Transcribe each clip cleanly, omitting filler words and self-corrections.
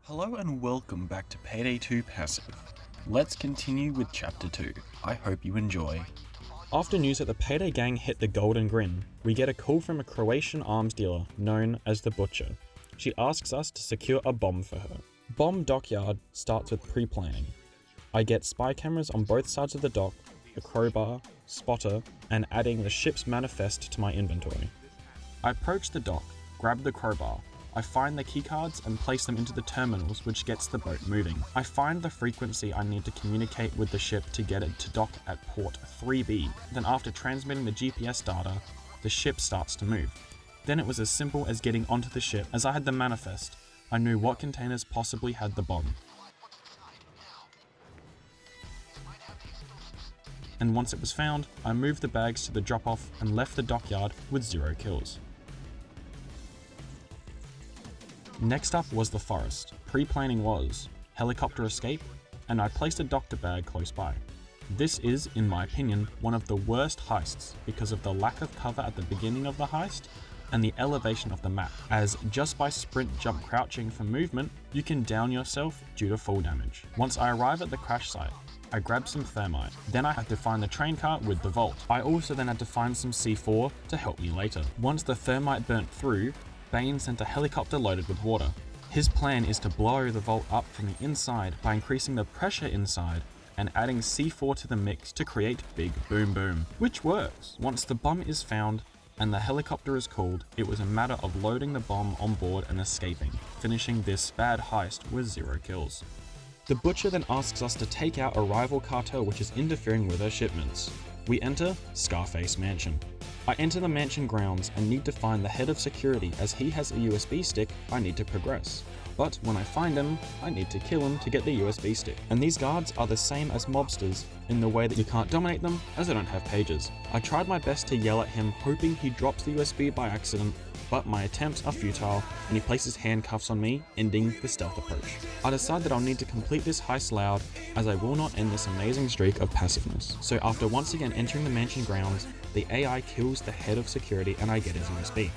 Hello and welcome back to Payday 2 Passive. Let's continue with Chapter 2. I hope you enjoy. After news that the Payday gang hit the Golden Grin, we get a call from a Croatian arms dealer known as the Butcher. She asks us to secure a bomb for her. Bomb Dockyard starts with pre-planning. I get spy cameras on both sides of the dock, a crowbar, spotter, and adding the ship's manifest to my inventory. I approach the dock, grab the crowbar. I find the keycards and place them into the terminals, which gets the boat moving. I find the frequency I need to communicate with the ship to get it to dock at port 3B. Then after transmitting the GPS data, the ship starts to move. Then it was as simple as getting onto the ship. As I had the manifest, I knew what containers possibly had the bomb. And once it was found, I moved the bags to the drop-off and left the dockyard with 0 kills. Next up was the forest. Pre-planning was helicopter escape, and I placed a doctor bag close by. This is, in my opinion, one of the worst heists because of the lack of cover at the beginning of the heist and the elevation of the map, as just by sprint jump crouching for movement, you can down yourself due to fall damage. Once I arrive at the crash site, I grab some thermite. Then I had to find the train car with the vault. I also then had to find some C4 to help me later. Once the thermite burnt through, Bane sent a helicopter loaded with water. His plan is to blow the vault up from the inside by increasing the pressure inside and adding C4 to the mix to create big boom boom, which works. Once the bomb is found and the helicopter is called, it was a matter of loading the bomb on board and escaping, finishing this bad heist with 0 kills. The Butcher then asks us to take out a rival cartel which is interfering with her shipments. We enter Scarface Mansion. I enter the mansion grounds and need to find the head of security, as he has a USB stick I need to progress. But when I find him, I need to kill him to get the USB stick. And these guards are the same as mobsters in the way that you can't dominate them as they don't have pages. I tried my best to yell at him, hoping he drops the USB by accident, but my attempts are futile and he places handcuffs on me, ending the stealth approach. I decide that I'll need to complete this heist loud, as I will not end this amazing streak of passiveness. So after once again entering the mansion grounds, the AI kills the head of security and I get his USB.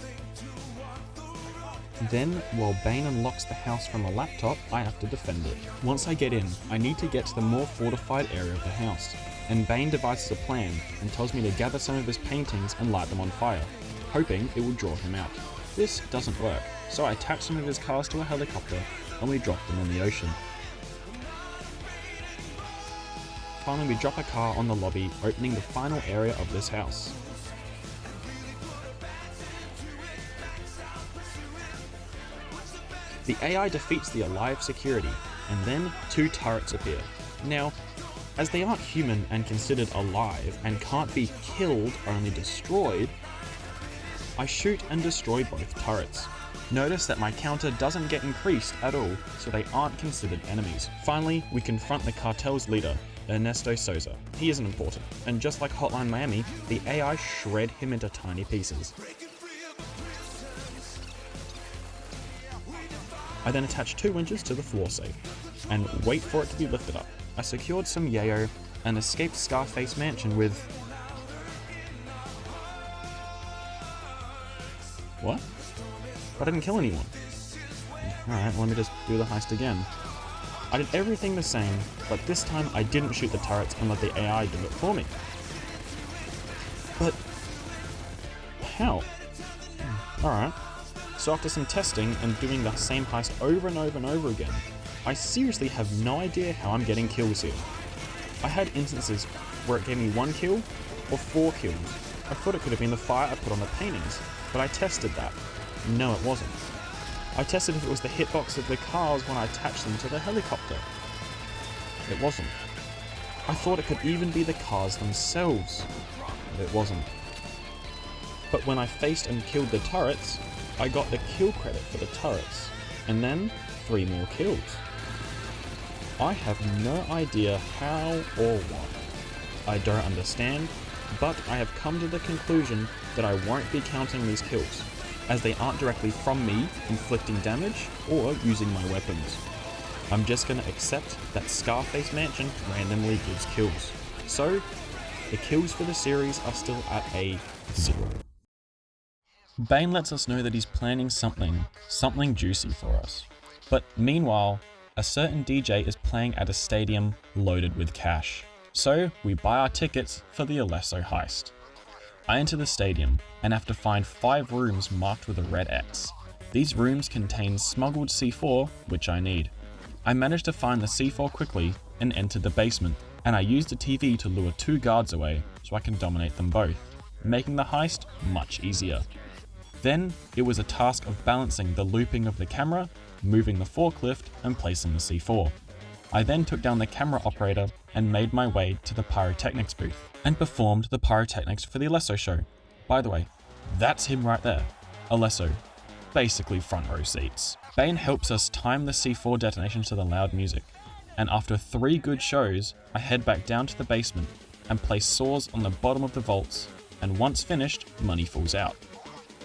Then, while Bane unlocks the house from a laptop, I have to defend it. Once I get in, I need to get to the more fortified area of the house, and Bane devises a plan and tells me to gather some of his paintings and light them on fire, hoping it will draw him out. This doesn't work, so I attach some of his cars to a helicopter and we drop them in the ocean. Finally, we drop a car on the lobby, opening the final area of this house. The AI defeats the alive security, and then 2 turrets appear. Now, as they aren't human and considered alive and can't be killed, only destroyed, I shoot and destroy both turrets. Notice that my counter doesn't get increased at all, so they aren't considered enemies. Finally, we confront the cartel's leader, Ernesto Souza. He isn't important, and just like Hotline Miami, the AI shred him into tiny pieces. I then attach 2 winches to the floor safe, and wait for it to be lifted up. I secured some yayo and escaped Scarface Mansion with... What? I didn't kill anyone. Alright, let me just do the heist again. I did everything the same, but this time I didn't shoot the turrets and let the AI do it for me. But... how? Alright. So after some testing and doing the same heist over and over and over again, I seriously have no idea how I'm getting kills here. I had instances where it gave me 1 kill or 4 kills. I thought it could have been the fire I put on the paintings, but I tested that. No, it wasn't. I tested if it was the hitbox of the cars when I attached them to the helicopter. It wasn't. I thought it could even be the cars themselves. But it wasn't. But when I faced and killed the turrets, I got the kill credit for the turrets, and then 3 more kills. I have no idea how or why. I don't understand, but I have come to the conclusion that I won't be counting these kills, as they aren't directly from me inflicting damage or using my weapons. I'm just going to accept that Scarface Mansion randomly gives kills. So, the kills for the series are still at a 0. Bane lets us know that he's planning something juicy for us. But meanwhile, a certain DJ is playing at a stadium loaded with cash. So we buy our tickets for the Alesso Heist. I enter the stadium and have to find 5 rooms marked with a red X. These rooms contain smuggled C4, which I need. I managed to find the C4 quickly and entered the basement, and I used the TV to lure 2 guards away so I can dominate them both, making the heist much easier. Then it was a task of balancing the looping of the camera, moving the forklift, and placing the C4. I then took down the camera operator and made my way to the pyrotechnics booth and performed the pyrotechnics for the Alesso show. By the way, that's him right there. Alesso, basically front row seats. Bane helps us time the C4 detonation to the loud music, and after 3 good shows, I head back down to the basement and place saws on the bottom of the vaults, and once finished, money falls out.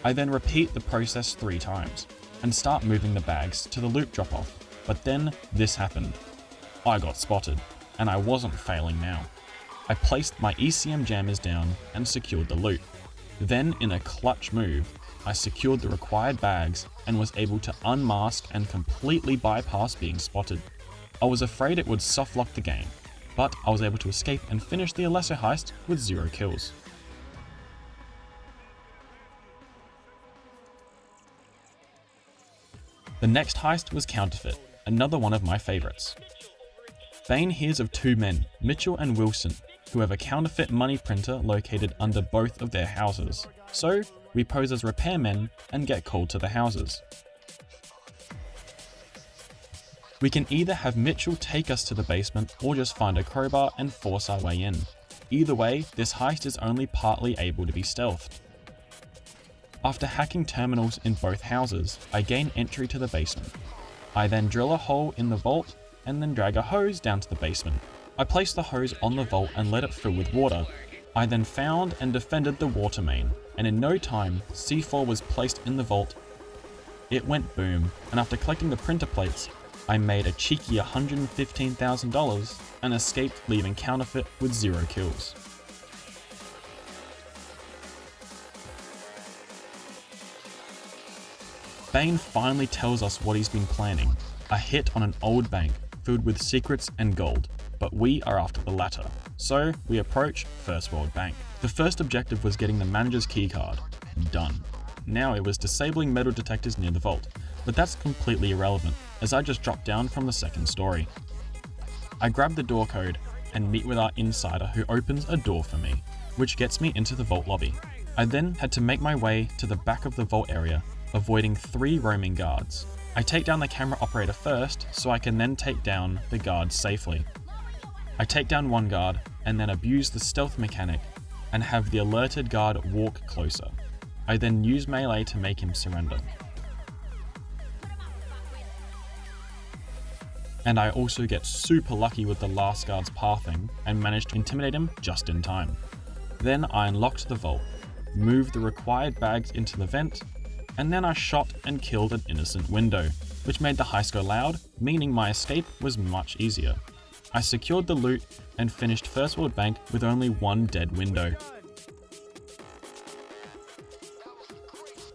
I then repeat the process 3 times and start moving the bags to the loop drop-off, but then this happened. I got spotted, and I wasn't failing now. I placed my ECM jammers down and secured the loot. Then, in a clutch move, I secured the required bags and was able to unmask and completely bypass being spotted. I was afraid it would soft lock the game, but I was able to escape and finish the Alesso heist with 0 kills. The next heist was Counterfeit, another one of my favourites. Bane hears of 2 men, Mitchell and Wilson, who have a counterfeit money printer located under both of their houses. So, we pose as repairmen and get called to the houses. We can either have Mitchell take us to the basement or just find a crowbar and force our way in. Either way, this heist is only partly able to be stealthed. After hacking terminals in both houses, I gain entry to the basement. I then drill a hole in the vault and then drag a hose down to the basement. I place the hose on the vault and let it fill with water. I then found and defended the water main, and in no time, C4 was placed in the vault. It went boom, and after collecting the printer plates, I made a cheeky $115,000 and escaped, leaving Counterfeit with 0 kills. Bane finally tells us what he's been planning, a hit on an old bank filled with secrets and gold, but we are after the latter. So we approach First World Bank. The first objective was getting the manager's keycard. Done. Now it was disabling metal detectors near the vault, but that's completely irrelevant, as I just dropped down from the 2nd story. I grab the door code and meet with our insider who opens a door for me, which gets me into the vault lobby. I then had to make my way to the back of the vault area, avoiding 3 roaming guards. I take down the camera operator first, so I can then take down the guards safely. I take down 1 guard, and then abuse the stealth mechanic, and have the alerted guard walk closer. I then use melee to make him surrender. And I also get super lucky with the last guard's pathing, and manage to intimidate him just in time. Then I unlocked the vault, moved the required bags into the vent, and then I shot and killed an innocent window, which made the heist go loud, meaning my escape was much easier. I secured the loot and finished First World Bank with only 1 dead window.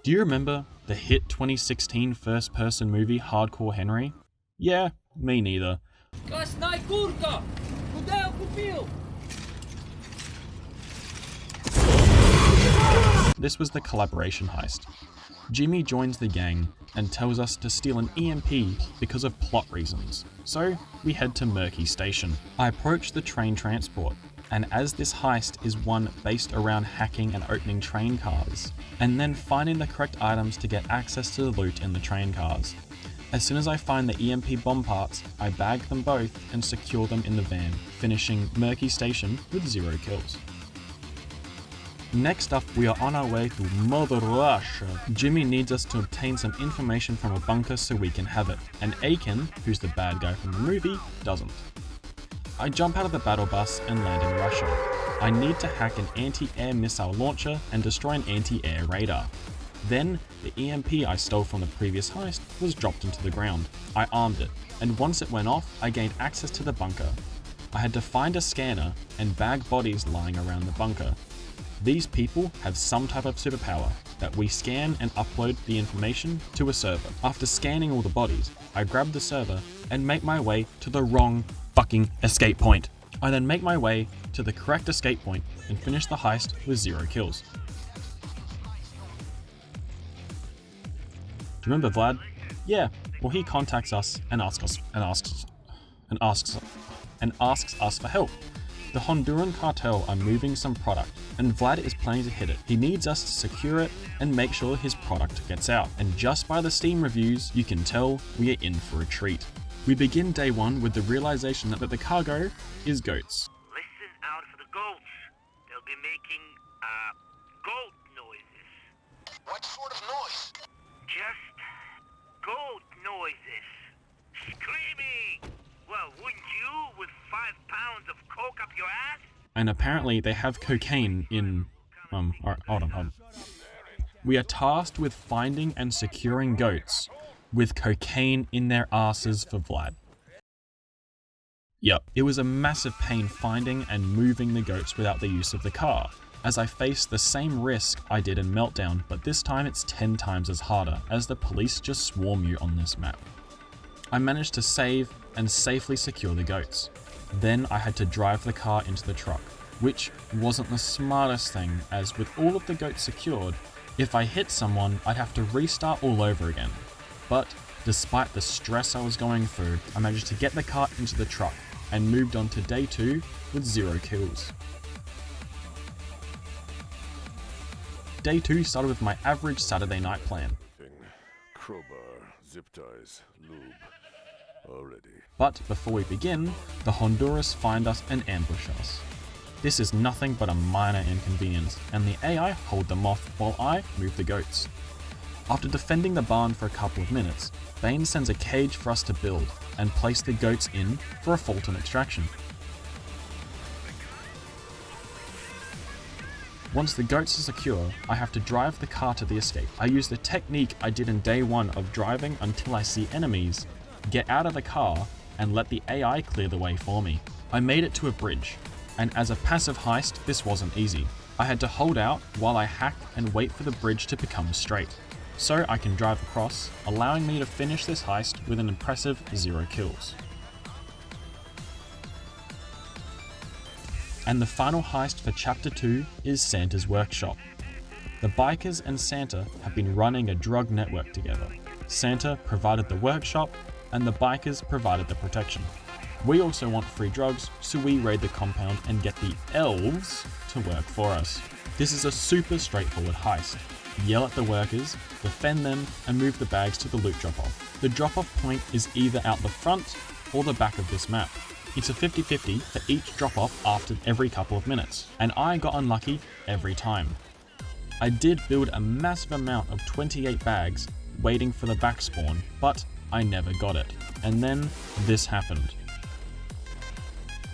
Do you remember the hit 2016 first-person movie Hardcore Henry? Yeah, me neither. This was the collaboration heist. Jimmy joins the gang and tells us to steal an EMP because of plot reasons, so we head to Murky Station. I approach the train transport, and as this heist is one based around hacking and opening train cars, and then finding the correct items to get access to the loot in the train cars. As soon as I find the EMP bomb parts, I bag them both and secure them in the van, finishing Murky Station with 0 kills. Next up, we are on our way to Mother Russia. Jimmy needs us to obtain some information from a bunker so we can have it, and Aiken, who's the bad guy from the movie, doesn't. I jump out of the battle bus and land in Russia. I need to hack an anti-air missile launcher and destroy an anti-air radar. Then, the EMP I stole from the previous heist was dropped into the ground. I armed it, and once it went off, I gained access to the bunker. I had to find a scanner and bag bodies lying around the bunker. These people have some type of superpower, that we scan and upload the information to a server. After scanning all the bodies, I grab the server and make my way to the wrong fucking escape point. I then make my way to the correct escape point and finish the heist with 0 kills. Do you remember Vlad? Yeah, well he contacts us and asks us for help. The Honduran cartel are moving some product, and Vlad is planning to hit it. He needs us to secure it and make sure his product gets out. And just by the Steam reviews, you can tell we are in for a treat. We begin day one with the realization that the cargo is goats. Listen out for the goats. They'll be making, goat noises. What sort of noise? Just goat noises. Screaming! Well, wouldn't you with 5 pounds of coke up your ass? And apparently they have cocaine in... Alright, hold on. We are tasked with finding and securing goats with cocaine in their asses for Vlad. Yep, it was a massive pain finding and moving the goats without the use of the car, as I faced the same risk I did in Meltdown, but this time it's 10 times as harder, as the police just swarm you on this map. I managed to save and safely secure the goats. Then I had to drive the car into the truck, which wasn't the smartest thing, as with all of the goats secured, if I hit someone, I'd have to restart all over again. But despite the stress I was going through, I managed to get the car into the truck and moved on to day 2 with 0 kills. Day 2 started with my average Saturday night plan. Crowbar, zip ties, lube. Already. But before we begin, the Honduras find us and ambush us. This is nothing but a minor inconvenience, and the AI hold them off while I move the goats. After defending the barn for a couple of minutes, Bane sends a cage for us to build and place the goats in for a Fulton extraction. Once the goats are secure, I have to drive the car to the escape. I use the technique I did in day 1 of driving until I see enemies, get out of the car, and let the AI clear the way for me. I made it to a bridge, and as a passive heist, this wasn't easy. I had to hold out while I hack and wait for the bridge to become straight, so I can drive across, allowing me to finish this heist with an impressive 0 kills. And the final heist for Chapter 2 is Santa's workshop. The bikers and Santa have been running a drug network together. Santa provided the workshop, and the bikers provided the protection. We also want free drugs, so we raid the compound and get the elves to work for us. This is a super straightforward heist. Yell at the workers, defend them, and move the bags to the loot drop-off. The drop-off point is either out the front or the back of this map. It's a 50-50 for each drop-off after every couple of minutes, and I got unlucky every time. I did build a massive amount of 28 bags waiting for the back spawn, but I never got it, and then this happened.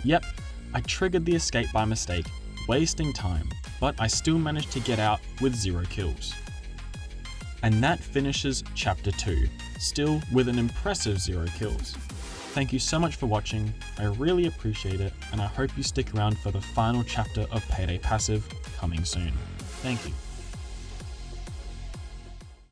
Yep, I triggered the escape by mistake, wasting time, but I still managed to get out with 0 kills. And that finishes Chapter 2, still with an impressive 0 kills. Thank you so much for watching, I really appreciate it, and I hope you stick around for the final chapter of Payday Passive coming soon. Thank you.